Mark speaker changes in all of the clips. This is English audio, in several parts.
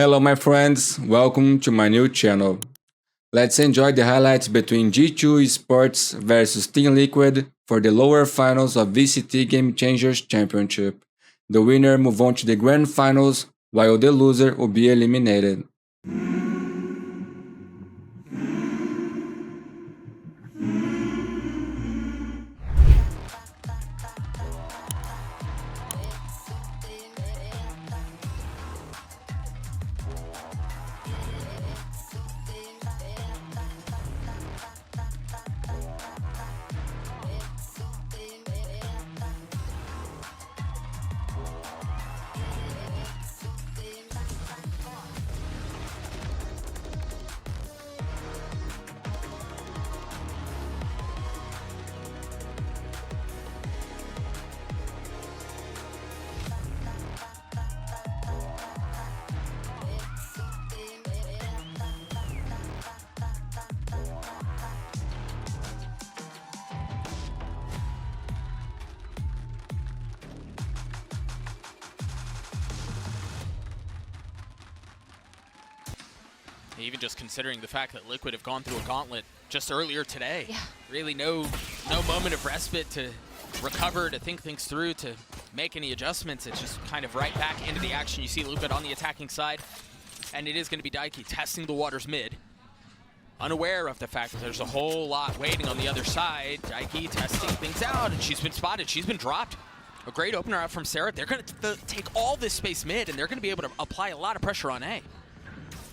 Speaker 1: Hello my friends, welcome to my new channel. Let's enjoy the highlights between G2 Esports versus Team Liquid for the lower finals of VCT Game Changers Championship. The winner move on to the grand finals, while the loser will be eliminated.
Speaker 2: Even just considering the fact that Liquid have gone through a gauntlet just earlier today.
Speaker 3: Yeah.
Speaker 2: Really no moment of respite to recover, to think things through, to make any adjustments. It's just kind of right back into the action. You see Liquid on the attacking side, and it is going to be daiki testing the waters mid. Unaware of the fact that there's a whole lot waiting on the other side. daiki testing things out, and she's been spotted. She's been dropped. A great opener out from Sarah. They're going to take all this space mid, and they're going to be able to apply a lot of pressure on A.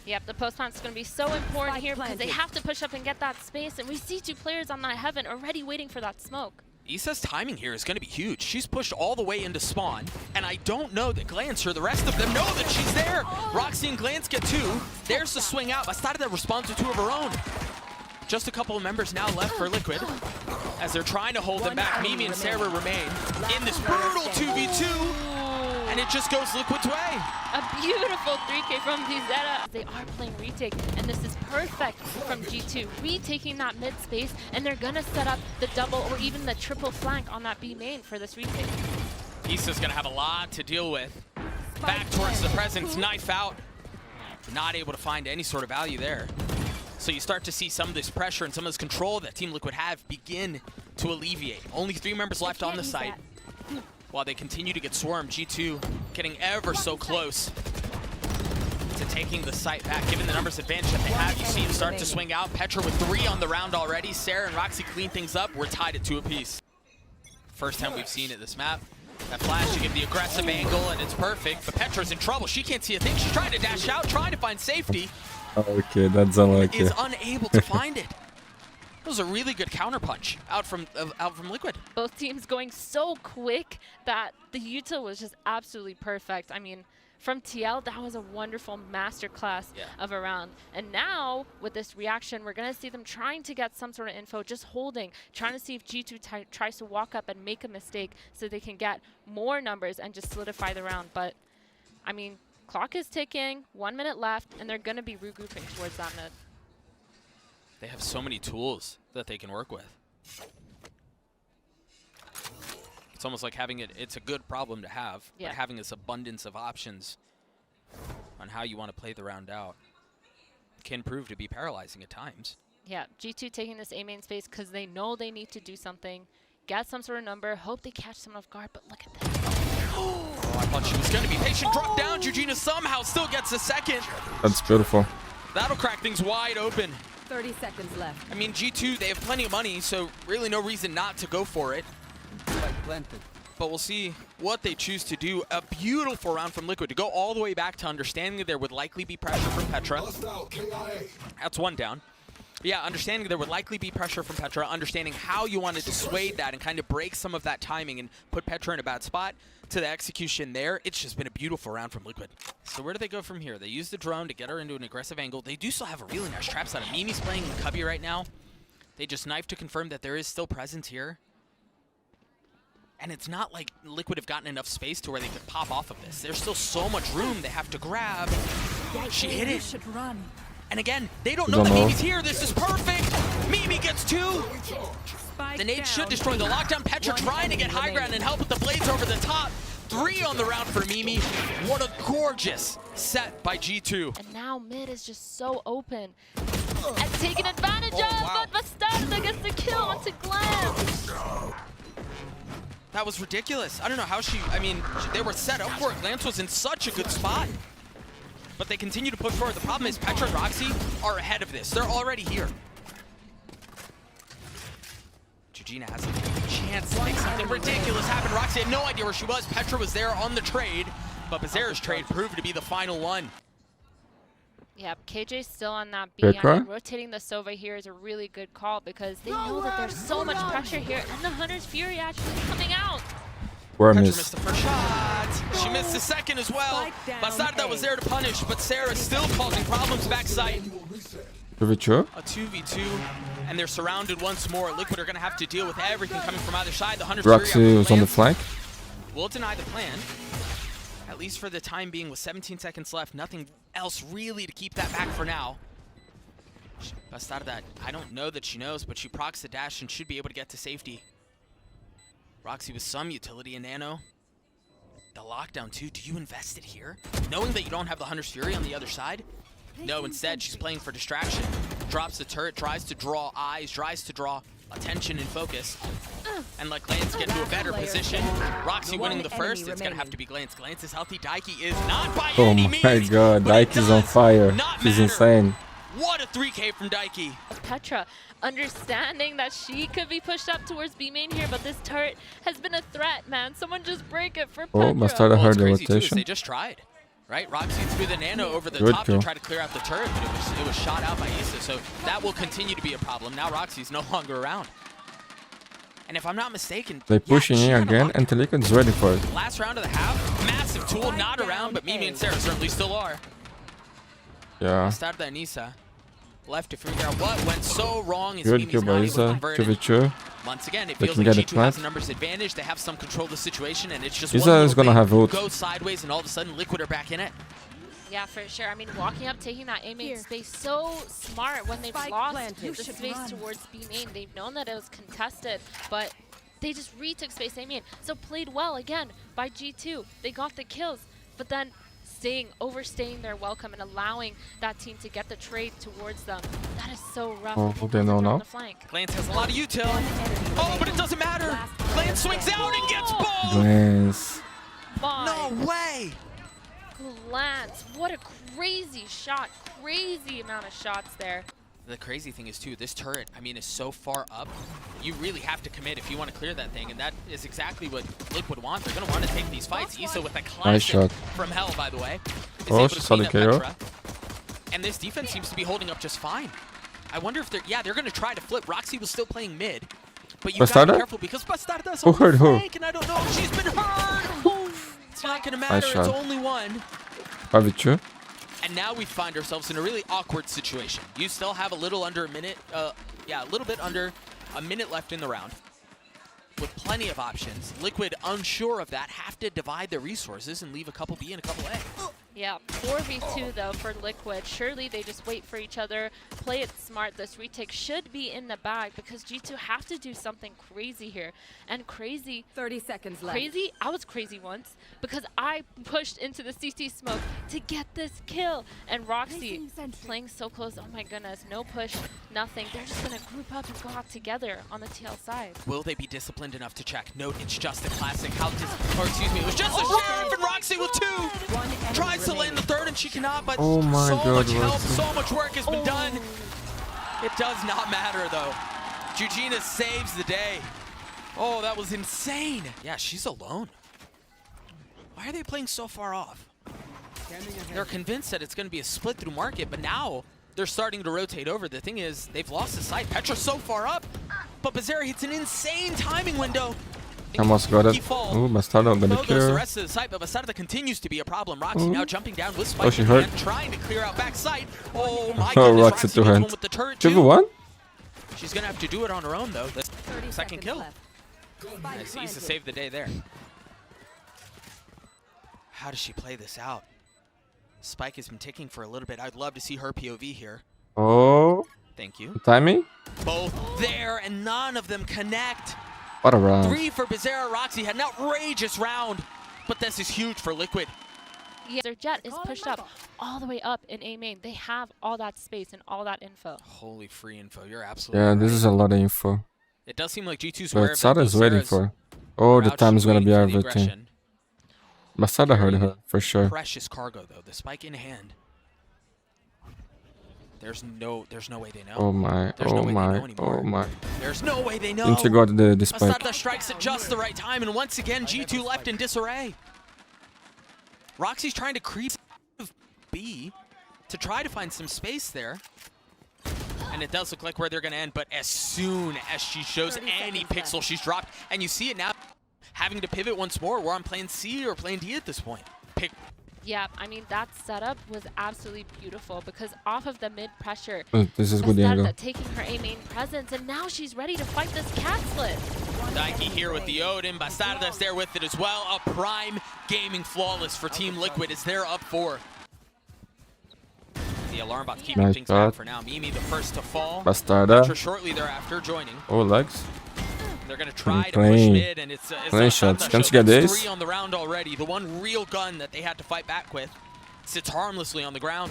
Speaker 3: Yep, the post plant's going to be so important here because they have to push up and get that space, and we see two players on that heaven already waiting for that smoke.
Speaker 2: Isaa's timing here is going to be huge. She's pushed all the way into spawn, and I don't know that Glance or the rest of them know that she's there. Roxy and Glance get two. There's the swing out. Bastarda responds with two of her own. Just a couple of members now left for Liquid as they're trying to hold them back. Mimi and Sarah remain in this brutal 2v2. And it just goes Liquid's way.
Speaker 3: A beautiful 3K from bizerra. They are playing retake, and this is perfect from G2. Retaking that mid space, and they're gonna set up the double or even the triple flank on that B main for this retake.
Speaker 2: Isa's gonna have a lot to deal with. Back towards the presence, knife out. Not able to find any sort of value there. So you start to see some of this pressure and some of this control that Team Liquid have begin to alleviate. Only 3 members left on the site. While they continue to get swarmed, G2 getting ever so close to taking the site back, given the numbers advantage that they have. You see it start to swing out. Petra with 3 on the round already. Sarah and Roxy clean things up. We're tied at 2 apiece. First time we've seen it this map. That flash to give the aggressive angle, and it's perfect. But Petra's in trouble. She can't see a thing. She's trying to dash out, trying to find safety.
Speaker 1: Okay, that's unlucky.
Speaker 2: Is unable to find it. That was a really good counterpunch out from Liquid.
Speaker 3: Both teams going so quick that the util was just absolutely perfect. I mean, from TL, that was a wonderful masterclass of a round. And now, with this reaction, we're going to see them trying to get some sort of info, just holding, trying to see if G2 tries to walk up and make a mistake so they can get more numbers and just solidify the round. But, I mean, clock is ticking, 1 minute left, and they're going to be regrouping towards that mid.
Speaker 2: They have so many tools that they can work with. It's almost like having it, it's a good problem to have, but having this abundance of options on how you want to play the round out can prove to be paralyzing at times.
Speaker 3: Yeah, G2 taking this A main space because they know they need to do something, get some sort of number, hope they catch someone off guard, but look at this.
Speaker 2: Oh, I thought she was going to be patient. Drop down. Joojina somehow still gets a second.
Speaker 1: That's beautiful.
Speaker 2: That'll crack things wide open.
Speaker 4: 30 seconds left.
Speaker 2: I mean, G2, they have plenty of money, so really no reason not to go for it. But we'll see what they choose to do. A beautiful round from Liquid to go all the way back to understanding that there would likely be pressure from Petra. That's 1 down. Yeah, understanding that there would likely be pressure from Petra, understanding how you want to dissuade that and kind of break some of that timing and put Petra in a bad spot. To the execution there, it's just been a beautiful round from Liquid. So where do they go from here? They use the drone to get her into an aggressive angle. They do still have a really nice trap set. Mimi's playing in Cubby right now. They just knife to confirm that there is still presence here. And it's not like Liquid have gotten enough space to where they could pop off of this. There's still so much room they have to grab. She hit it. And again, they don't know that Mimi's here. This is perfect. Mimi gets 2. The nade should destroy the lockdown. Petra trying to get high ground and help with the blades over the top. 3 on the round for Mimi. What a gorgeous set by G2.
Speaker 3: And now mid is just so open and taken advantage of,
Speaker 2: wow.
Speaker 3: but bstrdd gets the kill onto Glance.
Speaker 2: That was ridiculous. I don't know how they were set up for it. Glance was in such a good spot. But they continue to push forward. The problem is Petra and Roxy are ahead of this. They're already here. Joojina has a chance to make something ridiculous happen. Roxy had no idea where she was. Petra was there on the trade, but bizerra's trade proved to be the final one.
Speaker 3: Yep, KJ's still on that B.
Speaker 1: Petra?
Speaker 3: Rotating the Sova here is a really good call because they know that there's so much pressure here, and the Hunter's Fury actually coming out.
Speaker 2: Petra missed the first shot. She missed the second as well. bstrdd was there to punish, but Sarah's still causing problems backside.
Speaker 1: 2v2?
Speaker 2: A 2v2, and they're surrounded once more. Liquid are going to have to deal with everything coming from either side. The Hunter's
Speaker 1: Roxy was on the flank.
Speaker 2: We'll deny the plan, at least for the time being. With 17 seconds left, nothing else really to keep that back for now. bstrdd, I don't know that she knows, but she procs the dash and should be able to get to safety. Roxy with some utility in Nano. The lockdown too, do you invest it here? Knowing that you don't have the Hunter's Fury on the other side? No, instead she's playing for distraction. Drops the turret, tries to draw eyes, tries to draw attention and focus. And let Glance get to a better position. Roxy winning the first, it's gonna have to be Glance. Glance is healthy, daiki is not by any means.
Speaker 1: Oh my god, Daiki's on fire. She's insane.
Speaker 2: What a 3K from daiki.
Speaker 3: Petra understanding that she could be pushed up towards B main here, but this turret has been a threat, man. Someone just break it for Petra.
Speaker 1: Oh, bstrdd heard the rotation.
Speaker 2: They just tried, right? Roxy threw the Nano over the
Speaker 1: Good
Speaker 2: top
Speaker 1: kill.
Speaker 2: to try to clear out the turret, but it was shot out by Isa, so that will continue to be a problem. Now Roxy's no longer around. And if I'm not mistaken,
Speaker 1: They're pushing in again, and Liquid is ready for it.
Speaker 2: last round of the half, massive tool, not around, but Mimi and Sarah certainly still are.
Speaker 1: Yeah.
Speaker 2: bstrdd and Isa left to figure out what went so wrong.
Speaker 1: Good kill by Isa. 2v2.
Speaker 2: Once again, it
Speaker 1: They
Speaker 2: feels
Speaker 1: can
Speaker 2: like
Speaker 1: get it
Speaker 2: G2 has
Speaker 1: plant.
Speaker 2: the numbers advantage. They have some control of the situation, and it's just
Speaker 1: Isa
Speaker 2: one
Speaker 1: is
Speaker 2: little
Speaker 1: gonna
Speaker 2: thing
Speaker 1: have ult.
Speaker 2: goes sideways, and all of a sudden, Liquid are back in it.
Speaker 3: Yeah, for sure. I mean, walking up, taking that A main space, so smart when they've lost the space towards B main. They've known that it was contested, but they just retook space A main. So played well again by G2. They got the kills, but then overstaying their welcome and allowing that team to get the trade towards them. That is so rough.
Speaker 1: Oh, they know now.
Speaker 2: Glance has a lot of util. Oh, but it doesn't matter. Glance swings out and gets both.
Speaker 1: Glance.
Speaker 2: No way.
Speaker 3: Glance. What a crazy shot. Crazy amount of shots there.
Speaker 2: The crazy thing is, too, this turret, I mean, is so far up. You really have to commit if you want to clear that thing, and that is exactly what Liquid want. They're going to want to take these fights. Isa with a classic
Speaker 1: shot.
Speaker 2: from hell, by the way.
Speaker 1: Oh, she saw the KO.
Speaker 2: And this defense seems to be holding up just fine. I wonder if they're going to try to flip. Roxy was still playing mid, but you got to be careful because bstrdd
Speaker 1: Who hurt who?
Speaker 2: and I don't know if she's been hurt. It's not going to matter. It's only one.
Speaker 1: 5v2.
Speaker 2: And now we find ourselves in a really awkward situation. You still have a little under a minute, a little bit under a minute left in the round, with plenty of options. Liquid, unsure of that, have to divide their resources and leave a couple B and a couple A.
Speaker 3: Yeah, 4v2 though for Liquid. Surely they just wait for each other, play it smart. This retake should be in the bag because G2 have to do something crazy here. And crazy,
Speaker 4: 30 seconds left.
Speaker 3: Crazy, I was crazy once because I pushed into the CT smoke to get this kill. And Roxy playing so close, oh my goodness, no push, nothing. They're just gonna group up and go out together on the TL side.
Speaker 2: Will they be disciplined enough to check? Note, it's just a classic. It was just a Sheriff and Roxy with 2. Tries to land the third and she cannot, but
Speaker 1: Oh my
Speaker 2: so
Speaker 1: god,
Speaker 2: much help,
Speaker 1: Roxy.
Speaker 2: so much work has been done. It does not matter though. Joojina saves the day. Oh, that was insane. Yeah, she's alone. Why are they playing so far off? They're convinced that it's going to be a split through market, but now they're starting to rotate over. The thing is, they've lost the sight. Petra's so far up, but bizerra hits an insane timing window.
Speaker 1: Almost got it. Ooh, bstrdd gonna
Speaker 2: Goes the
Speaker 1: cure.
Speaker 2: rest of the site, but bstrdd continues to be a problem. Roxy now jumping down with Spike.
Speaker 1: Oh, she hurt.
Speaker 2: Trying to clear out back sight. Oh my
Speaker 1: Oh,
Speaker 2: goodness,
Speaker 1: Roxy
Speaker 2: Roxy
Speaker 1: to
Speaker 2: gets
Speaker 1: hand.
Speaker 2: one with the turret too.
Speaker 1: 2v1?
Speaker 2: She's gonna have to do it on her own though. That's
Speaker 4: 30
Speaker 2: second kill.
Speaker 4: left.
Speaker 2: Nice, Isa saved the day there. How does she play this out? Spike has been ticking for a little bit. I'd love to see her POV here.
Speaker 1: Oh,
Speaker 2: Thank you.
Speaker 1: timing?
Speaker 2: Both there and none of them connect.
Speaker 1: What a round.
Speaker 2: 3 for bizerra. Roxy had an outrageous round. but this is huge for Liquid.
Speaker 3: Yeah, their jet is pushed up all the way up in A main. They have all that space and all that info.
Speaker 2: Holy free info, you're absolutely right.
Speaker 1: this is a lot of info.
Speaker 2: It does seem like G2's aware
Speaker 1: But
Speaker 2: of it.
Speaker 1: Sada's waiting for. Oh, the time is gonna be everything. But Sada heard her for sure.
Speaker 2: Precious cargo though, the spike in hand. There's no way they know.
Speaker 1: Oh my, oh my, oh my.
Speaker 2: There's no way they know.
Speaker 1: Need to go to the spike.
Speaker 2: Sada strikes at just the right time, and once again, G2 left in disarray. Roxy's trying to creep B to try to find some space there. And it does look like where they're going to end, but as soon as she shows any pixel, she's dropped. And you see it now, having to pivot once more. We're on plan C or plan D at this point.
Speaker 3: Yeah, I mean, that setup was absolutely beautiful because off of the mid pressure,
Speaker 1: this is good angle.
Speaker 3: Taking her A main presence, and now she's ready to fight this cat split.
Speaker 2: Daiki here with the Odin, bastarda's there with it as well. A prime gaming flawless for Team Liquid as they're up 4. The alarm bot's keeping things down for now. Mimi the first to fall.
Speaker 1: Bastarda.
Speaker 2: Petra shortly thereafter joining.
Speaker 1: Oh, legs.
Speaker 2: They're going to try to push mid, and it's
Speaker 1: shots. Can't you get this?
Speaker 2: 3 on the round already. The one real gun that they had to fight back with sits harmlessly on the ground.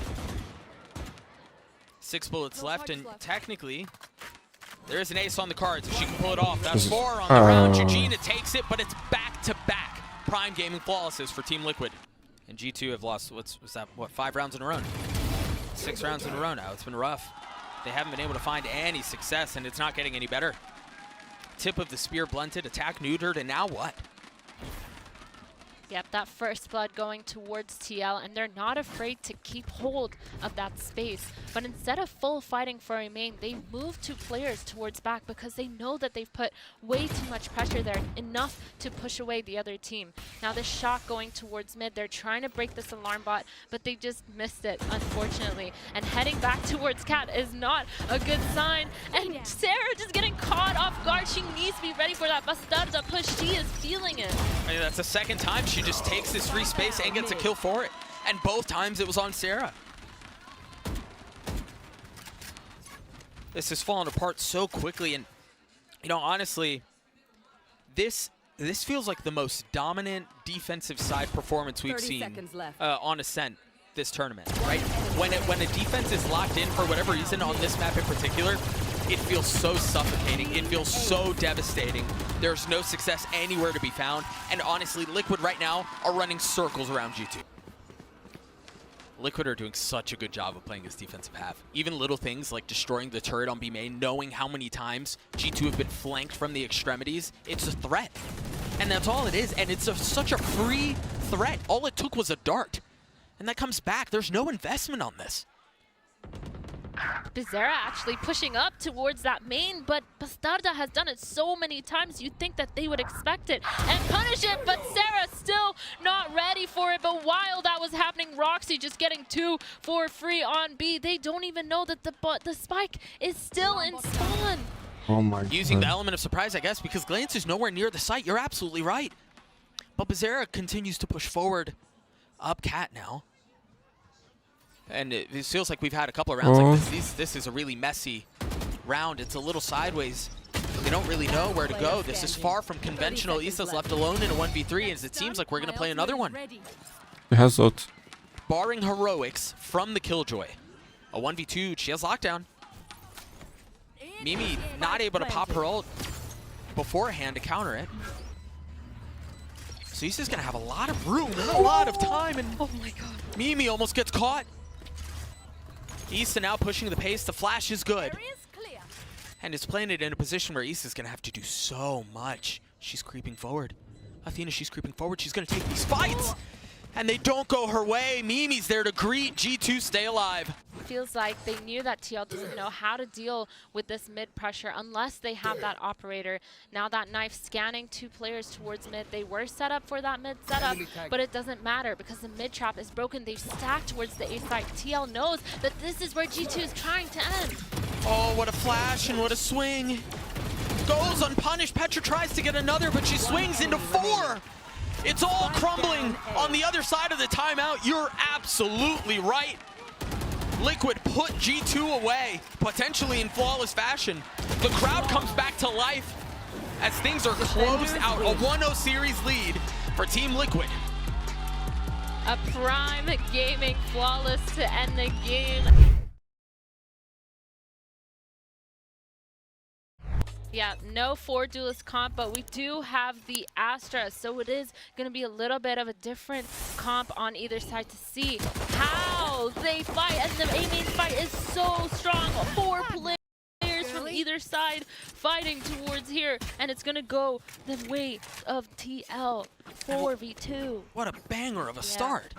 Speaker 2: 6 bullets left, and technically, there is an ace on the cards. If she can pull it off, that's 4 on the round. Joojina takes it, but it's back-to-back prime gaming flawlesses for Team Liquid. And G2 have lost, what's that, 5 rounds in a row? 6 rounds in a row now. It's been rough. They haven't been able to find any success, and it's not getting any better. Tip of the spear blunted, attack neutered, and now what?
Speaker 3: Yep, that first blood going towards TL, and they're not afraid to keep hold of that space. But instead of full fighting for a main, they move 2 players towards back because they know that they've put way too much pressure there, enough to push away the other team. Now this shot going towards mid, they're trying to break this alarm bot, but they just missed it, unfortunately. And heading back towards Cat is not a good sign. And Sarah just getting caught off guard. She needs to be ready for that bastarda push. She is feeling it.
Speaker 2: I mean, that's the second time she just takes this free space and gets a kill for it. And both times it was on Sarah. This has fallen apart so quickly, and you know, honestly, this feels like the most dominant defensive side performance we've seen on Ascent this tournament, right? When a defense is locked in for whatever reason on this map in particular, it feels so suffocating. It feels so devastating. There's no success anywhere to be found. And honestly, Liquid right now are running circles around G2. Liquid are doing such a good job of playing this defensive half. Even little things like destroying the turret on B main, knowing how many times G2 have been flanked from the extremities, it's a threat. And that's all it is. And it's such a free threat. All it took was a dart. And that comes back. There's no investment on this.
Speaker 3: bizerra actually pushing up towards that main, but Bastarda has done it so many times, you'd think that they would expect it and punish it, but Sarah still not ready for it. But while that was happening, Roxy just getting 2 for free on B. They don't even know that the spike is still in spawn.
Speaker 1: Oh my God.
Speaker 2: Using the element of surprise, I guess, because Glance is nowhere near the site. You're absolutely right. But bizerra continues to push forward up Cat now. And it feels like we've had a couple of rounds like this. This is a really messy round. It's a little sideways. They don't really know where to go. This is far from conventional. Isaa's left alone in a 1v3, as it seems like we're going to play another one.
Speaker 1: He has ult.
Speaker 2: Barring heroics from the Killjoy. A 1v2, she has lockdown. Mimi not able to pop her ult beforehand to counter it. So Isa's going to have a lot of room and a lot of time. And
Speaker 3: oh my God.
Speaker 2: Mimi almost gets caught. Isa now pushing the pace. The flash is good. And is playing it in a position where Isa's going to have to do so much. She's creeping forward. Athena, she's creeping forward. She's going to take these fights. And they don't go her way. Mimi's there to greet G2 stay alive.
Speaker 3: Feels like they knew that TL doesn't know how to deal with this mid pressure unless they have that operator. Now that knife scanning 2 players towards mid. They were set up for that mid setup, but it doesn't matter because the mid trap is broken. They've stacked towards the A side. TL knows that this is where G2 is trying to end.
Speaker 2: Oh, what a flash and what a swing. Goes unpunished. Petra tries to get another, but she swings into 4. It's all crumbling on the other side of the timeout. You're absolutely right. Liquid put G2 away, potentially in flawless fashion. The crowd comes back to life as things are closed out. A 1-0 series lead for Team Liquid.
Speaker 3: A prime gaming flawless to end the game. Yeah, no 4 duelist comp, but we do have the Astra, so it is going to be a little bit of a different comp on either side to see how they fight. And the A-main fight is so strong. 4 players from either side fighting towards here, and it's going to go the way of TL 4v2.
Speaker 2: What a banger of a start.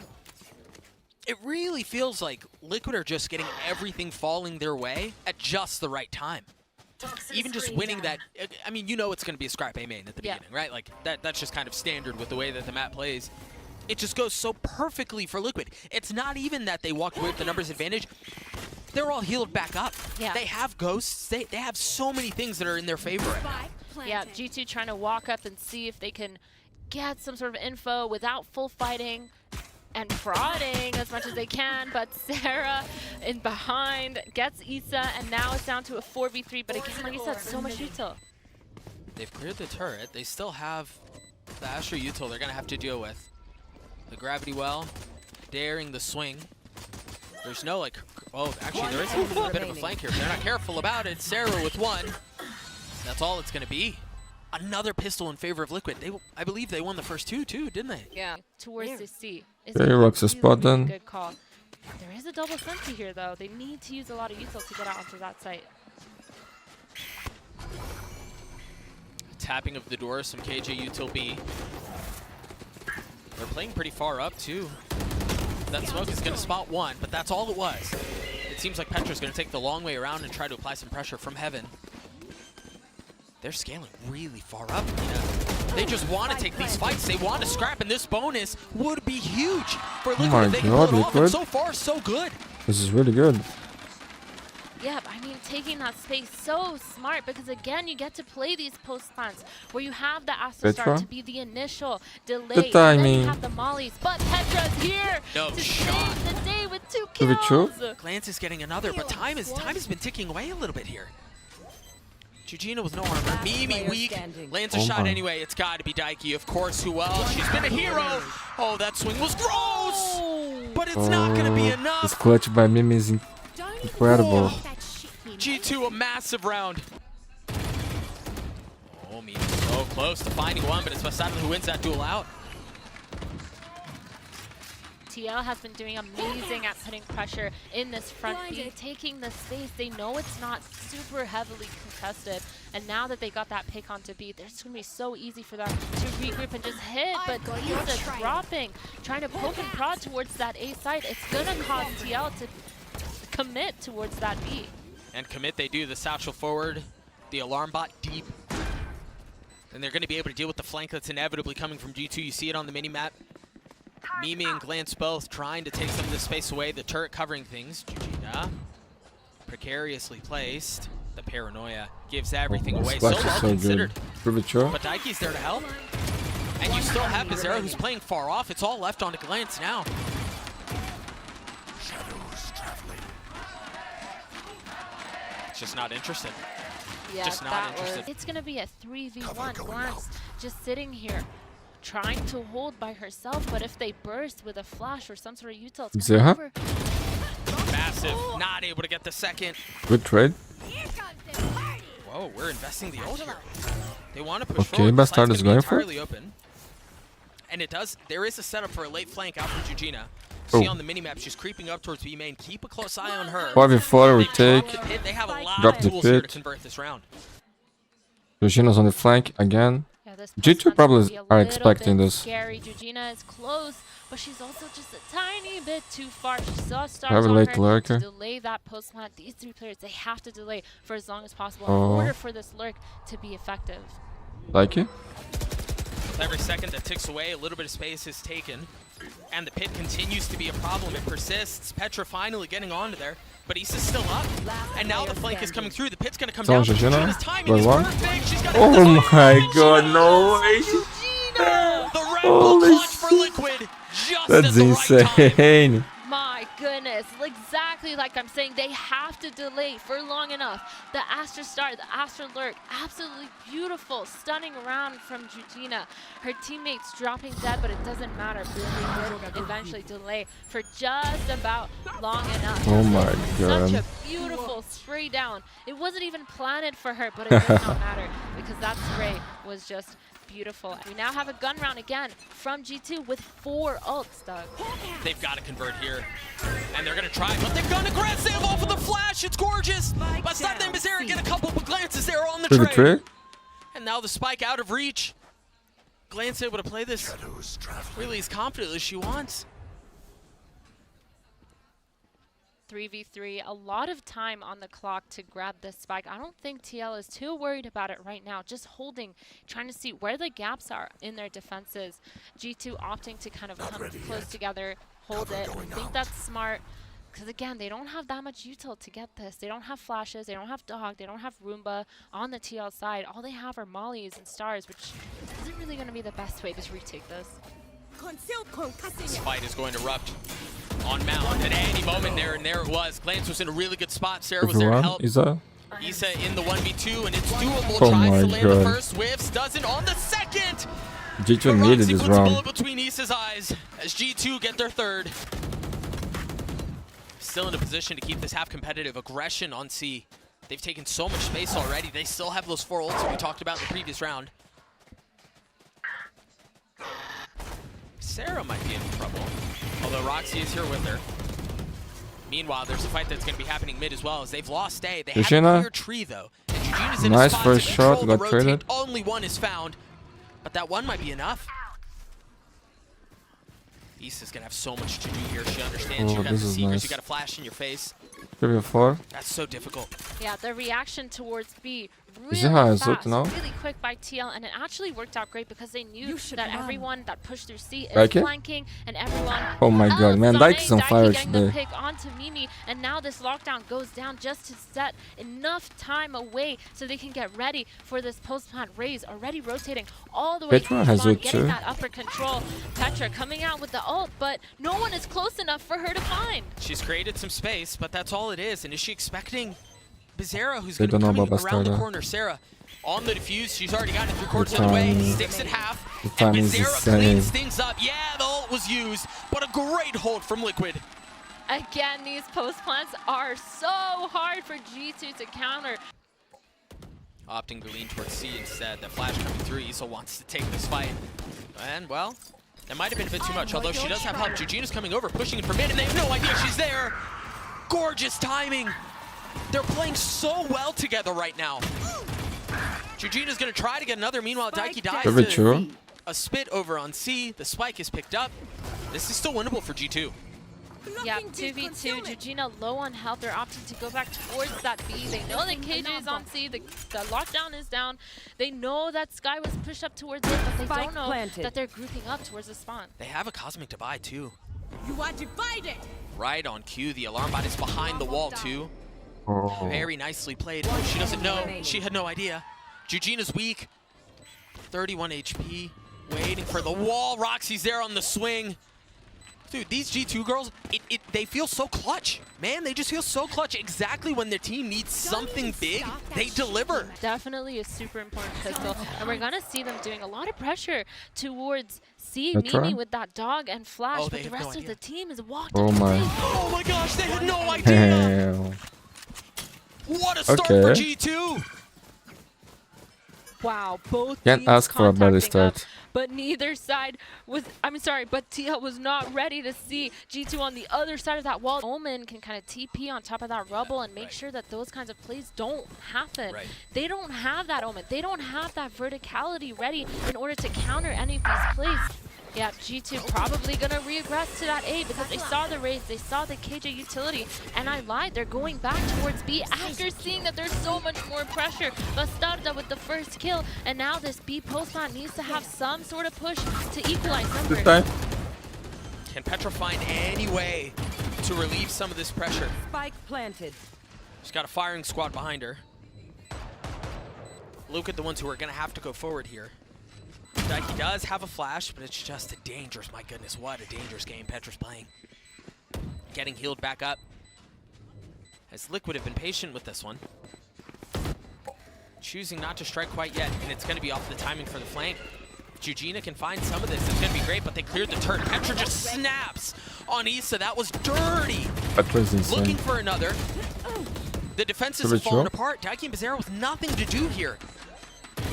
Speaker 2: It really feels like Liquid are just getting everything falling their way at just the right time. Even just winning that, I mean, you know it's going to be a scrap A main at the beginning, right? Like, that's just kind of standard with the way that the map plays. It just goes so perfectly for Liquid. It's not even that they walked away with the numbers advantage. They're all healed back up.
Speaker 3: Yeah.
Speaker 2: They have ghosts. They have so many things that are in their favor right now.
Speaker 3: Yeah, G2 trying to walk up and see if they can get some sort of info without full fighting and prodding as much as they can, but Sarah in behind gets Isa, and now it's down to a 4v3, but again, like you said, so much util.
Speaker 2: They've cleared the turret. They still have the Astra util they're going to have to deal with. The gravity well, daring the swing. There's no, like, oh, actually there is a bit of a flank here. If they're not careful about it, Sarah with 1. That's all it's going to be. Another pistol in favor of Liquid. I believe they won the first 2 too, didn't they?
Speaker 3: Yeah, towards the C.
Speaker 4: Okay, Roxy spot then.
Speaker 3: Good call. There is a double sentry here though. They need to use a lot of util to get out onto that site.
Speaker 2: Tapping of the door, some KJ util B. They're playing pretty far up too. That smoke is going to spot 1, but that's all it was. It seems like Petra's going to take the long way around and try to apply some pressure from heaven. They're scaling really far up, you know. They just want to take these fights. They want to scrap, and this bonus would be huge for Liquid.
Speaker 4: My
Speaker 2: They can pull
Speaker 4: God,
Speaker 2: it off, and
Speaker 4: Liquid.
Speaker 2: so far, so good.
Speaker 4: This is really good.
Speaker 3: Yeah, I mean, taking that space so smart, because again, you get to play these post plants where you have the Astra
Speaker 4: Petra.
Speaker 3: start to be the initial delay.
Speaker 4: The
Speaker 3: And then
Speaker 4: timing.
Speaker 3: you have the mollies, but Petra's here
Speaker 2: No
Speaker 3: to
Speaker 2: shot.
Speaker 3: save the day with 2
Speaker 4: Give it
Speaker 3: kills.
Speaker 2: Glance is getting another, but time has been ticking away a little bit here. Joojina with no armor. Mimi weak. Lands a shot
Speaker 4: my.
Speaker 2: anyway. It's got to be Daiki, of course. Who else? She's been a hero. Oh, that swing was gross. But it's not going to be
Speaker 4: This
Speaker 2: enough.
Speaker 4: clutch by Mimi is incredible.
Speaker 2: G2 a massive round. Oh, Mimi so close to finding one, but it's Masada who wins that duel out.
Speaker 3: TL has been doing amazing at putting pressure in this front B, taking the space. They know it's not super heavily contested, and now that they got that pick onto B, it's going to be so easy for them to regroup and just hit, but Isa dropping, trying to poke and prod towards that A site. It's going to cause TL to commit towards that B.
Speaker 2: And commit they do. The satchel forward, the alarm bot deep. And they're going to be able to deal with the flank that's inevitably coming from G2. You see it on the mini-map. Mimi and Glance both trying to take some of the space away. The turret covering things. Joojina precariously placed. The paranoia gives everything away. So
Speaker 4: Splash is
Speaker 2: well
Speaker 4: so
Speaker 2: considered.
Speaker 4: good. Premature.
Speaker 2: But Daiki's there to help. And you still have bizerra who's playing far off. It's all left onto Glance now. It's just not interested.
Speaker 3: Yeah,
Speaker 2: Just not interested.
Speaker 3: It's going to be a 3v1. Glance just sitting here, trying to hold by herself, but if they burst with a flash or some sort of util, it's
Speaker 4: Zeha?
Speaker 3: over.
Speaker 2: Massive. Not able to get the second.
Speaker 4: Good trade.
Speaker 2: Whoa, we're investing the ult here. They want to push
Speaker 4: Okay,
Speaker 2: forward.
Speaker 4: Bastard
Speaker 2: Site's
Speaker 4: is
Speaker 2: gonna be
Speaker 4: going for it.
Speaker 2: entirely open. And it does. There is a setup for a late flank out from Joojina. See on the minimap, she's creeping up towards B main. Keep a close eye on her.
Speaker 4: 5v4 we
Speaker 2: They
Speaker 4: take.
Speaker 2: drop the pit. They have a lot
Speaker 4: Drop
Speaker 2: of
Speaker 4: the
Speaker 2: tools here to
Speaker 4: pit.
Speaker 2: convert this round.
Speaker 4: Joojina's on the flank again.
Speaker 3: Yeah, this
Speaker 4: G2
Speaker 3: post
Speaker 4: probably
Speaker 3: hunt's gonna be
Speaker 4: are
Speaker 3: a little
Speaker 4: expecting
Speaker 3: bit
Speaker 4: this.
Speaker 3: Scary. Joojina is close, but she's also just a tiny bit too far. She saw stars
Speaker 4: Have a
Speaker 3: on
Speaker 4: late
Speaker 3: her
Speaker 4: lurker.
Speaker 3: to delay that post plant. These 3 players, they have to delay for as long as possible
Speaker 4: Oh.
Speaker 3: in order for this lurk to be effective.
Speaker 4: Like it?
Speaker 2: With every second that ticks away, a little bit of space is taken. And the pit continues to be a problem. It persists. Petra finally getting onto there. But Issa's still up. And now the flank is coming through. The pit's going to come
Speaker 4: It's on
Speaker 2: down.
Speaker 4: Joojina.
Speaker 2: Joojina's timing
Speaker 4: Well,
Speaker 2: is
Speaker 4: one.
Speaker 2: perfect. She's got to
Speaker 4: Oh
Speaker 2: hit this
Speaker 4: my
Speaker 2: one.
Speaker 4: god, no way.
Speaker 2: Joojina! The Red Bull
Speaker 4: Holy
Speaker 2: clutch for Liquid. Just
Speaker 4: That's
Speaker 2: at the right time.
Speaker 4: insane.
Speaker 3: My goodness. Exactly like I'm saying, they have to delay for long enough. The Astra Star, the Astra Lurk, absolutely beautiful, stunning round from Joojina. Her teammates dropping dead, but it doesn't matter because they would eventually delay for just about long enough.
Speaker 4: Oh my
Speaker 3: Such
Speaker 4: god.
Speaker 3: a beautiful spray down. It wasn't even planted for her, but it does not matter because that spray was just beautiful. We now have a gun round again from G2 with 4 ults, Doug.
Speaker 2: They've got to convert here. And they're going to try, but they've gone aggressive off of the flash. It's gorgeous. But Stud and bizerra get a couple of glances there on the trade.
Speaker 4: Trade?
Speaker 2: And now the spike out of reach. Glance able to play this really as confidently as she wants.
Speaker 3: 3v3, a lot of time on the clock to grab this spike. I don't think TL is too worried about it right now, just holding, trying to see where the gaps are in their defenses. G2 opting to kind of come close together, hold it. I think that's smart, because again, they don't have that much util to get this. They don't have flashes, they don't have dog, they don't have Roomba on the TL side. All they have are mollies and stars, which isn't really going to be the best way to retake this.
Speaker 2: This fight is going to erupt on Mount at any moment there, and there it was. Glance was in a really good spot. Sarah was there to help.
Speaker 4: Isa?
Speaker 2: Isaa in the 1v2, and it's doable.
Speaker 4: Oh
Speaker 2: Tries
Speaker 4: my
Speaker 2: to land the
Speaker 4: God.
Speaker 2: first, whiffs, doesn't on the second.
Speaker 4: G2
Speaker 2: But
Speaker 4: needed
Speaker 2: Roxy
Speaker 4: this
Speaker 2: puts a bullet
Speaker 4: round.
Speaker 2: between Issa's eyes as G2 get their third. Still in a position to keep this half competitive. Aggression on C. They've taken so much space already. They still have those 4 ults that we talked about in the previous round. Sarah might be in trouble, although Roxy is here with her. Meanwhile, there's a fight that's going to be happening mid as well, as they've lost A. They have a
Speaker 4: Joojina.
Speaker 2: clear tree, though. And Joojina's in
Speaker 4: Nice
Speaker 2: a spot
Speaker 4: first
Speaker 2: to
Speaker 4: shot,
Speaker 2: control the
Speaker 4: got
Speaker 2: rotate.
Speaker 4: traded.
Speaker 2: Only one is found, but that one might be enough. Issa's going to have so much to do here. She understands you got the
Speaker 4: this is
Speaker 2: secrets,
Speaker 4: nice.
Speaker 2: you got a flash in your face.
Speaker 4: 3v4.
Speaker 2: That's so difficult.
Speaker 3: Yeah, the reaction towards B really
Speaker 4: Bizerra is
Speaker 3: fast,
Speaker 4: out now.
Speaker 3: really quick by TL, and it actually worked out great because they knew that everyone that pushed through C is
Speaker 4: Daiki?
Speaker 3: flanking, and everyone
Speaker 4: Oh my
Speaker 3: else
Speaker 4: god, man,
Speaker 3: is on A.
Speaker 4: Daiki's on fire
Speaker 3: getting the
Speaker 4: today.
Speaker 3: pick onto Mimi, and now this lockdown goes down just to set enough time away so they can get ready for this post-plant raise, already rotating all the way
Speaker 4: Petra
Speaker 3: through
Speaker 4: has
Speaker 3: spawn,
Speaker 4: ult
Speaker 3: getting
Speaker 4: too.
Speaker 3: that upper control. Petra coming out with the ult, but no one is close enough for her to find.
Speaker 2: She's created some space, but that's all it is. And is she expecting bizerra, who's
Speaker 4: They
Speaker 2: going to be
Speaker 4: don't know
Speaker 2: coming
Speaker 4: about
Speaker 2: around the
Speaker 4: Bastardo.
Speaker 2: corner? Sarah on the defuse. She's already got it 3/4 of the way.
Speaker 4: timing.
Speaker 2: Sticks it half.
Speaker 4: The
Speaker 2: And
Speaker 4: timing is
Speaker 2: bizerra
Speaker 4: insane.
Speaker 2: cleans things up. Yeah, the ult was used, but a great hold from Liquid.
Speaker 3: Again, these post plants are so hard for G2 to counter.
Speaker 2: Opting to lean towards C instead. The flash coming through. Isa wants to take this fight. And, well, that might have been a bit too much, although she does have help. Joojina's coming over, pushing it for mid, and they have no idea she's there. Gorgeous timing. They're playing so well together right now. Joojina's going to try to get another. Meanwhile, Daiki dies
Speaker 4: Very
Speaker 2: to
Speaker 4: true.
Speaker 2: a spit over on C. The spike is picked up. This is still winnable for G2.
Speaker 3: Yeah, 2v2, Joojina low on health. They're opting to go back towards that B. They know that KJ is on C. The lockdown is down. They know that Sky was pushed up towards it, but they don't know that they're grouping up towards the spawn.
Speaker 2: They have a Cosmic Divide, too.
Speaker 5: You are divided.
Speaker 2: Right on cue. The alarm bot is behind the wall, too.
Speaker 4: Oh.
Speaker 2: Very nicely played. She doesn't know. She had no idea. Joojina's weak. 31 HP. Waiting for the wall. Roxy's there on the swing. Dude, these G2 girls, they feel so clutch. Man, they just feel so clutch. Exactly when their team needs something big, they deliver.
Speaker 3: Definitely a super important pistol. And we're going to see them doing a lot of pressure towards C,
Speaker 4: Petra?
Speaker 3: Mimi with that dog and flash,
Speaker 2: Oh,
Speaker 3: but
Speaker 2: they
Speaker 3: the
Speaker 2: have no
Speaker 3: rest of
Speaker 2: idea.
Speaker 3: the team is walked
Speaker 4: Oh
Speaker 3: up
Speaker 4: my.
Speaker 3: safe.
Speaker 2: Oh my gosh, they had no idea.
Speaker 4: Damn.
Speaker 2: What a start for
Speaker 4: Okay.
Speaker 2: G2.
Speaker 3: Wow, both
Speaker 4: Can't
Speaker 3: teams
Speaker 4: ask for a better
Speaker 3: contacting up,
Speaker 4: start.
Speaker 3: but neither side was, but TL was not ready to see G2 on the other side of that wall. Omen can kind of TP on top of that rubble and make sure that those kinds of plays don't happen.
Speaker 2: Right.
Speaker 3: They don't have that Omen. They don't have that verticality ready in order to counter any of these plays. Yeah, G2 probably going to regress to that A because they saw the raise, they saw the KJ utility, and I lied, they're going back towards B after seeing that there's so much more pressure. Bastarda with the first kill, and now this B postman needs to have some sort of push to equalize numbers.
Speaker 4: This time.
Speaker 2: Can Petra find any way to relieve some of this pressure?
Speaker 5: Spike planted.
Speaker 2: She's got a firing squad behind her. Look at the ones who are going to have to go forward here. Daiki does have a flash, but it's just a dangerous, my goodness, what a dangerous game Petra's playing. getting healed back up. As Liquid have been patient with this one. Choosing not to strike quite yet, and it's going to be off the timing for the flank. If Joojina can find some of this, it's going to be great, but they cleared the turret. Petra just snaps on Isa. That was dirty.
Speaker 4: Petra's insane.
Speaker 2: Looking for another. The defenses have fallen apart. Daiki and bizerra with nothing to do here.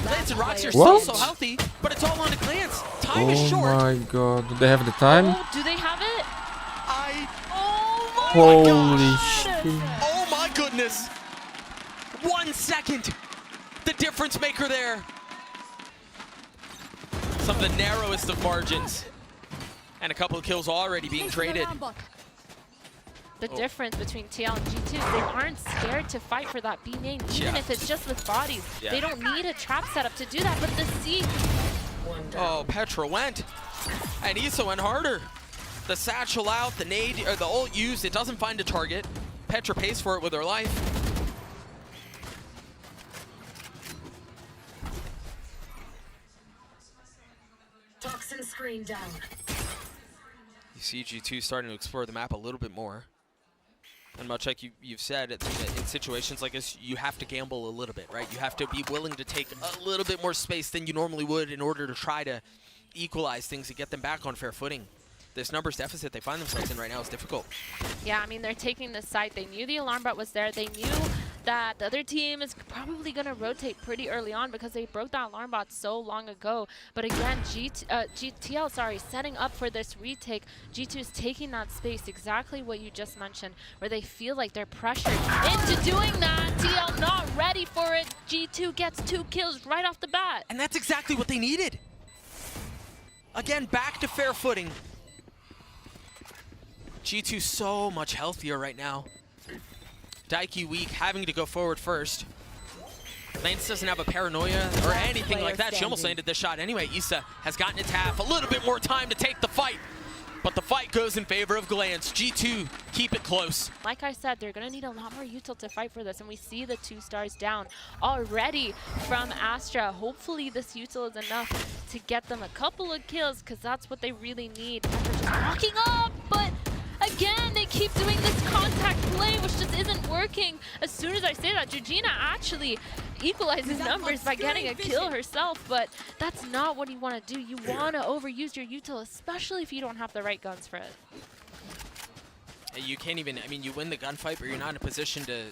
Speaker 2: Glance and roxi are still so healthy, but it's all on a glance. Time is short.
Speaker 4: Oh my god. Do they have the time?
Speaker 3: Oh, do they have it?
Speaker 4: Holy shit.
Speaker 2: Oh my goodness. 1 second. The difference maker there. Some of the narrowest of margins. And a couple of kills already being traded.
Speaker 3: The difference between TL and G2 is they aren't scared to fight for that B main, even if it's just with bodies. They don't need a trap setup to do that, but the C.
Speaker 2: Oh, Petra went. And Isa went harder. The satchel out, the nade, or the ult used, it doesn't find a target. Petra pays for it with her life.
Speaker 5: Toxin screen down.
Speaker 2: You see G2 starting to explore the map a little bit more. And much like you've said, in situations like this, you have to gamble a little bit, right? You have to be willing to take a little bit more space than you normally would in order to try to equalize things and get them back on fair footing. This numbers deficit they find themselves in right now is difficult.
Speaker 3: Yeah, I mean, they're taking this site. They knew the alarm bot was there. They knew that the other team is probably going to rotate pretty early on because they broke that alarm bot so long ago. But again, GTL, setting up for this retake. G2 is taking that space, exactly what you just mentioned, where they feel like they're pressured into doing that. TL not ready for it. G2 gets 2 kills right off the bat.
Speaker 2: And that's exactly what they needed. Again, back to fair footing. G2 so much healthier right now. Daiki weak, having to go forward first. Lance doesn't have a paranoia or anything like that. She almost landed this shot anyway. Isa has gotten its half. A little bit more time to take the fight. But the fight goes in favor of Glance. G2 keep it close.
Speaker 3: Like I said, they're going to need a lot more util to fight for this. And we see the 2 stars down already from Astra. Hopefully this util is enough to get them a couple of kills because that's what they really need. Petra just walking up, but again, they keep doing this contact play, which just isn't working. As soon as I say that, Joojina actually equalizes numbers by getting a kill herself, but that's not what you want to do. You want to overuse your util, especially if you don't have the right guns for it.
Speaker 2: You can't even, I mean, you win the gunfight, but you're not in a position to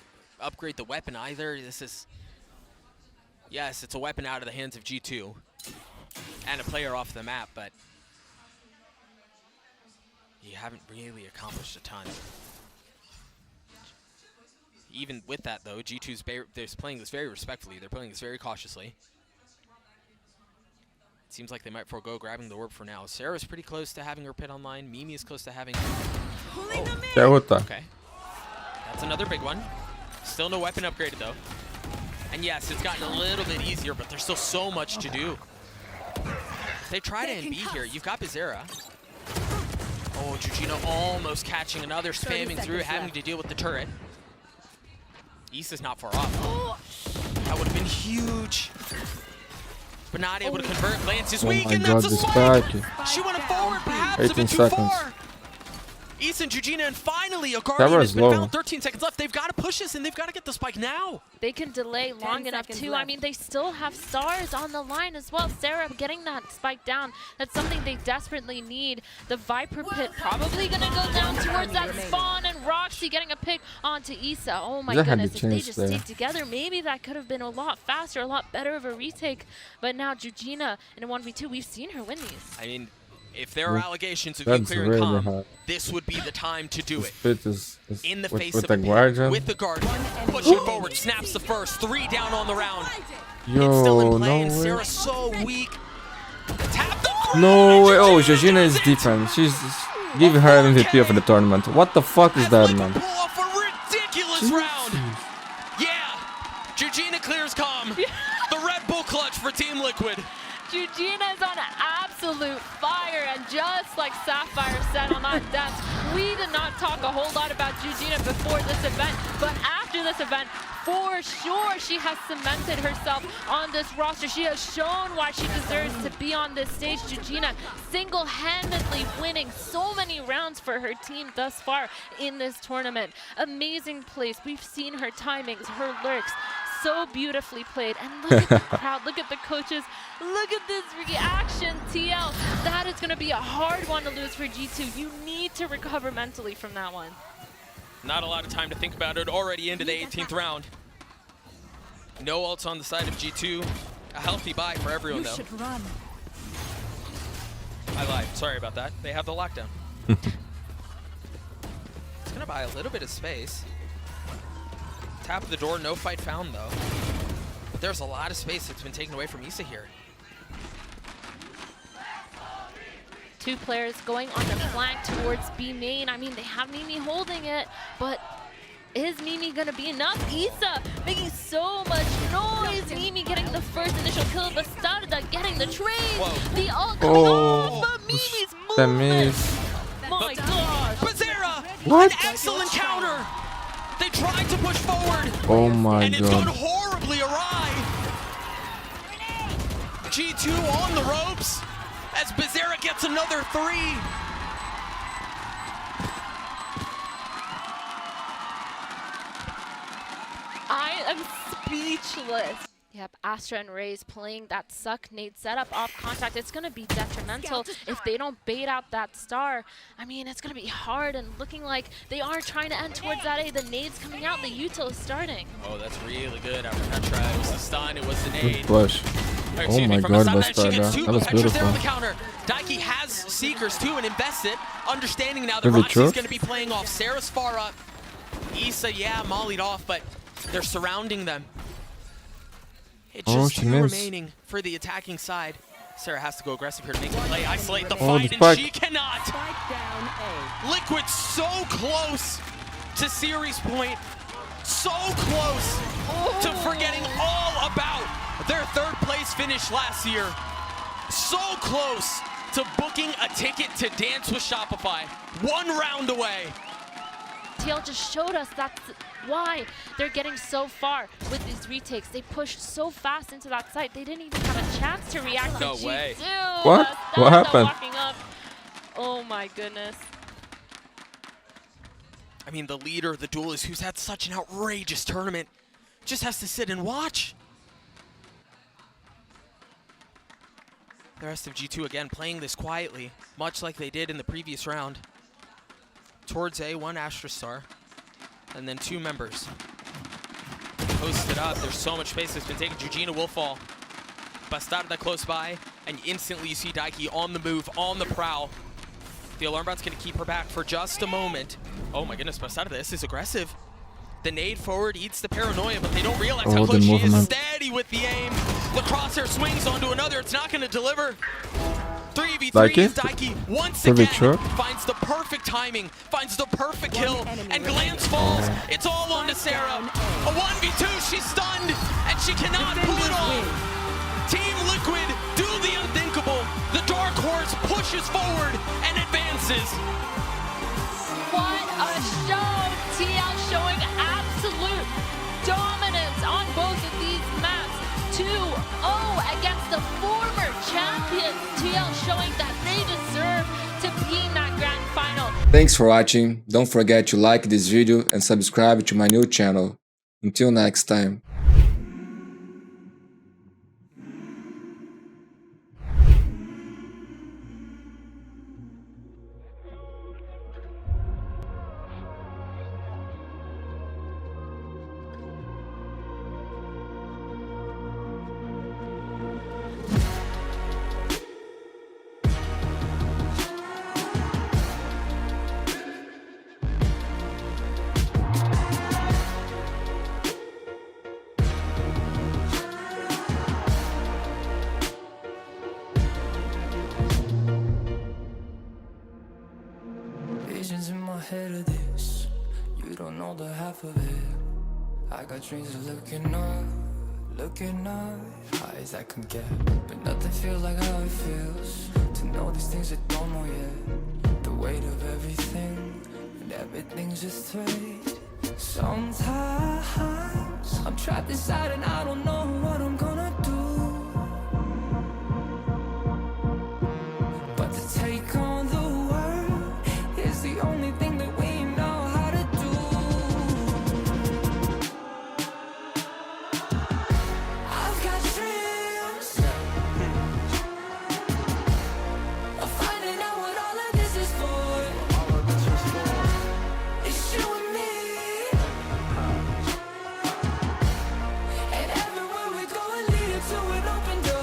Speaker 2: upgrade the weapon either. This is, yes, it's a weapon out of the hands of G2 and a player off the map, but you haven't really accomplished a ton. Even with that, though, G2's they're playing this very respectfully. They're playing this very cautiously. It seems like they might forego grabbing the orb for now. Sarah's pretty close to having her pit online. Mimi is close to having...
Speaker 4: Okay.
Speaker 2: That's another big one. Still no weapon upgraded, though. And yes, it's gotten a little bit easier, but there's still so much to do. They try to NB here. You've got bizerra. Oh, Joojina almost catching another, spamming through, having to deal with the turret. Isa's not far off. That would have been huge. But not able to convert. Glance is weak, and that's a spike. She went forward, perhaps a bit too far. Isa and Joojina, and finally a Guardian has been found. 13 seconds left. They've got to push this, and they've got to get the spike now.
Speaker 3: They can delay long enough, too. Left. I mean, they still have stars on the line as well. Sarah getting that spike down. That's something they desperately need. The Viper pit probably going to go down towards that spawn, and Roxy getting a pick onto Isa. Oh, my goodness. If they just stay together, maybe that could have been a lot faster, a lot better of a retake. But now Joojina in a 1v2, we've seen her win these.
Speaker 2: I mean, if there are allegations of you clearing calm, this would be the time to do it. In the face of a pit, with the Guardian, pushing forward, snaps the first, 3 down on the round. It's still in play, and Sarah's so weak.
Speaker 4: No way. Oh, Joojina is defense. She's giving her MVP of the tournament. What the fuck is that, man?
Speaker 2: Pull off a ridiculous round. Yeah, Joojina clears calm. The Red Bull clutch for Team Liquid.
Speaker 3: Joojina is on absolute fire, and just like Sapphire said on that desk, we did not talk a whole lot about Joojina before this event, but after this event, for sure, she has cemented herself on this roster. She has shown why she deserves to be on this stage. Joojina single-handedly winning so many rounds for her team thus far in this tournament. Amazing place. We've seen her timings, her lurks, so beautifully played. And look at the crowd, look at the coaches, look at this reaction, TL. That is going to be a hard one to lose for G2. You need to recover mentally from that one.
Speaker 2: Not a lot of time to think about it, already into the 18th round. No ults on the side of G2. A healthy buy for everyone, though.
Speaker 5: Run.
Speaker 2: I lied, sorry about that. They have the lockdown. It's gonna buy a little bit of space. Tap of the door, no fight found, though. But there's a lot of space that's been taken away from isaa here.
Speaker 3: Two players going on the flank towards B main. I mean, they have Mimi holding it, but is Mimi gonna be enough? isaa making so much noise. Mimi getting the first initial kill, bstrdd getting the trade.
Speaker 2: Whoa.
Speaker 3: The ult coming off, but Mimi's movement. My gosh.
Speaker 2: bizerra!
Speaker 4: What?
Speaker 2: An excellent counter! They tried to push forward,
Speaker 4: Oh my
Speaker 2: and it's gone
Speaker 4: god.
Speaker 2: horribly awry. G2 on the ropes as bizerra gets another 3.
Speaker 3: I am speechless. Yep, Astra and Raze playing that suck nade setup off contact. It's going to be detrimental if they don't bait out that star. I mean, it's going to be hard and looking like they are trying to end towards that A. The nade's coming out, the util is starting.
Speaker 2: Oh, that's really good after Petra. It was the stun, it was the
Speaker 4: Good
Speaker 2: nade.
Speaker 4: push. Oh my god, bstrdd. That was
Speaker 2: Petra's there on the
Speaker 4: beautiful.
Speaker 2: counter. Daiki has Seekers too and invests it, understanding now that
Speaker 4: Really
Speaker 2: Roxy's
Speaker 4: true?
Speaker 2: going to be playing off. Sarah's far up. isaa, yeah, mollied off, but they're surrounding them. It's
Speaker 4: Oh,
Speaker 2: just
Speaker 4: she
Speaker 2: 2
Speaker 4: missed.
Speaker 2: remaining for the attacking side. Sarah has to go aggressive here to make the play, isolate the
Speaker 4: Oh,
Speaker 2: fight,
Speaker 4: the
Speaker 2: and
Speaker 4: spike.
Speaker 2: she cannot. Liquid so close to series point, so close to forgetting all about their 3rd place finish last year. So close to booking a ticket to dance with Shopify. 1 round away.
Speaker 3: TL just showed us that's why they're getting so far with these retakes. They pushed so fast into that site, they didn't even have a chance to react
Speaker 2: No
Speaker 3: to
Speaker 2: way.
Speaker 3: G2.
Speaker 4: What? What
Speaker 3: bstrdd
Speaker 4: happened?
Speaker 3: Walking up. Oh my goodness.
Speaker 2: I mean, the leader, the duelist, who's had such an outrageous tournament, just has to sit and watch. The rest of G2 again playing this quietly, much like they did in the previous round. Towards A, 1 Astra Star, and then 2 members. Posted up, there's so much space that's been taken. Joojina will fall. bstrdd close by, and instantly you see Daiki on the move, on the prowl. The alarm bot's gonna keep her back for just a moment. Oh my goodness, bstrdd, this is aggressive. The nade forward eats the paranoia, but they don't realize how
Speaker 4: Oh, the
Speaker 2: close she is.
Speaker 4: movement.
Speaker 2: Steady with the aim. The crosshair swings onto another, it's not gonna deliver. 3v3
Speaker 4: Daiki?
Speaker 2: is Daiki once
Speaker 4: Pretty
Speaker 2: again
Speaker 4: sure.
Speaker 2: finds the perfect timing, finds the perfect kill, and glance falls. It's all on to Sarah. A 1v2, she's stunned, and she cannot pull it off. Team Liquid do the unthinkable. The Dark Horse pushes forward and advances.
Speaker 3: What a show! TL showing absolute dominance on both of these maps. 2-0 against the former champions. TL showing that they deserve to be in that grand final.
Speaker 1: Thanks for watching. Don't forget to like this video and subscribe to my new channel. Until next time.
Speaker 6: Visions in my head of this, you don't know the half of it. I got dreams of looking up, Looking up, high as I can get, but nothing feels like how it feels to know these things I don't know yet. The weight of everything, and everything's just thread. Sometimes I'm trapped inside and I don't know what I'm gonna do. But to take on the world is the only thing that we know how to do. I've got dreams of finding out what all of this is for. It's you and me, and everywhere we go it leads to an open door.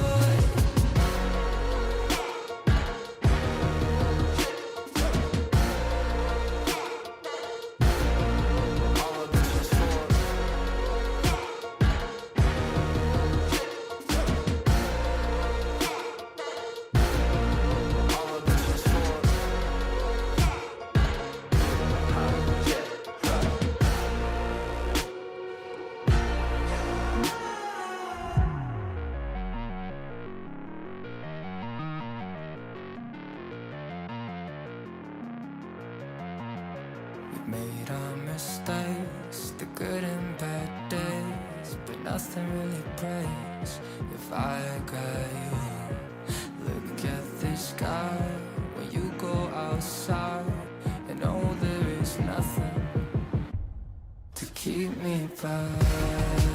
Speaker 6: We've made our mistakes, the good and bad days, but nothing really breaks if I got you. Look at the sky when you go outside, and oh, there is nothing to keep me back.